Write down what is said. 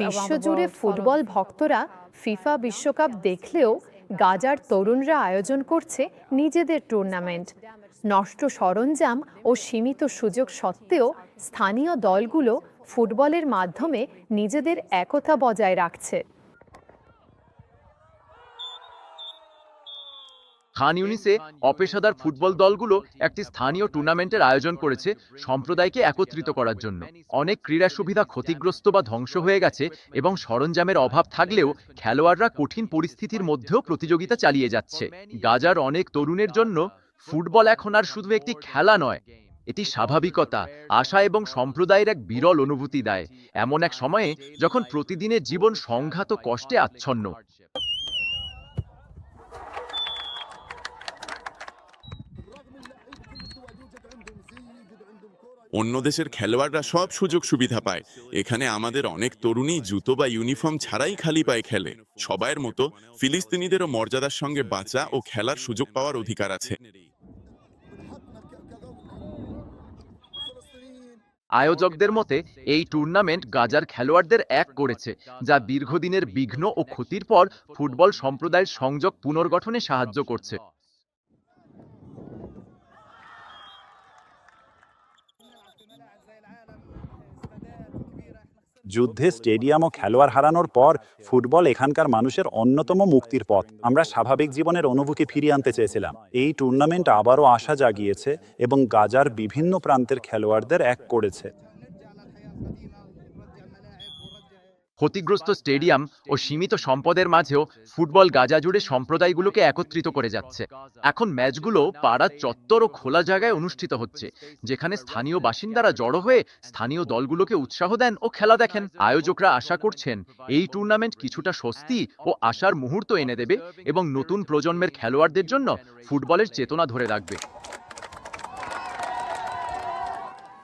বিশ্বজুড়ে ফুটবল ভক্তরা ফিফা বিশ্বকাপ দেখলেও গাজার তরুণরা আয়োজন করছে নিজেদের টুর্নামেন্ট। নষ্ট সরঞ্জাম ও সীমিত সুযোগ সত্ত্বেও স্থানীয় দলগুলো ফুটবলের মাধ্যমে নিজেদের একতা বজায় রাখছে। খান ইউনিসে অপেশাদার ফুটবল দলগুলো একটি স্থানীয় টুর্নামেন্টের আয়োজন করেছে সম্প্রদায়কে একত্রিত করার জন্য। অনেক ক্রীড়া সুবিধা ক্ষতিগ্রস্ত বা ধ্বংস হয়ে গেছে এবং সরঞ্জামের অভাব থাকলেও খেলোয়াড়রা কঠিন পরিস্থিতির মধ্যেও প্রতিযোগিতা চালিয়ে যাচ্ছে। গাজার অনেক তরুণের জন্য ফুটবল এখন আর শুধু একটি খেলা নয়, এটি স্বাভাবিকতা, আশা এবং সম্প্রদায়ের এক বিরল অনুভূতি দেয়, এমন এক সময়ে যখন প্রতিদিনের জীবন সংঘাত ও কষ্টে আচ্ছন্ন। অন্য দেশের খেলোয়াড়রা সব সুযোগ সুবিধা পায়, এখানে আমাদের অনেক তরুণী জুতো বা ইউনিফর্ম ছাড়াই খালি পায়ে খেলে। সবাইয়ের মতো ফিলিস্তিনিদেরও মর্যাদার সঙ্গে বাঁচা ও খেলার সুযোগ পাওয়ার অধিকার আছে। আয়োজকদের মতে এই টুর্নামেন্ট গাজার খেলোয়াড়দের এক করেছে, যা দীর্ঘদিনের বিঘ্ন ও ক্ষতির পর ফুটবল সম্প্রদায়ের সংযোগ পুনর্গঠনে সাহায্য করছে। যুদ্ধে স্টেডিয়াম ও খেলোয়াড় হারানোর পর ফুটবল এখানকার মানুষের অন্যতম মুক্তির পথ। আমরা স্বাভাবিক জীবনের অনুভূতি ফিরিয়ে আনতে চেয়েছিলাম। এই টুর্নামেন্ট আবারও আশা জাগিয়েছে এবং গাজার বিভিন্ন প্রান্তের খেলোয়াড়দের এক করেছে। ক্ষতিগ্রস্ত স্টেডিয়াম ও সীমিত সম্পদের মাঝেও ফুটবল গাজা জুড়ে সম্প্রদায়গুলোকে একত্রিত করে যাচ্ছে। এখন ম্যাচগুলো পাড়ার চত্বর ও খোলা জায়গায় অনুষ্ঠিত হচ্ছে, যেখানে স্থানীয় বাসিন্দারা জড়ো হয়ে স্থানীয় দলগুলোকে উৎসাহ দেন ও খেলা দেখেন। আয়োজকরা আশা করছেন এই টুর্নামেন্ট কিছুটা স্বস্তি ও আশার মুহূর্ত এনে দেবে এবং নতুন প্রজন্মের খেলোয়াড়দের জন্য ফুটবলের চেতনা ধরে রাখবে।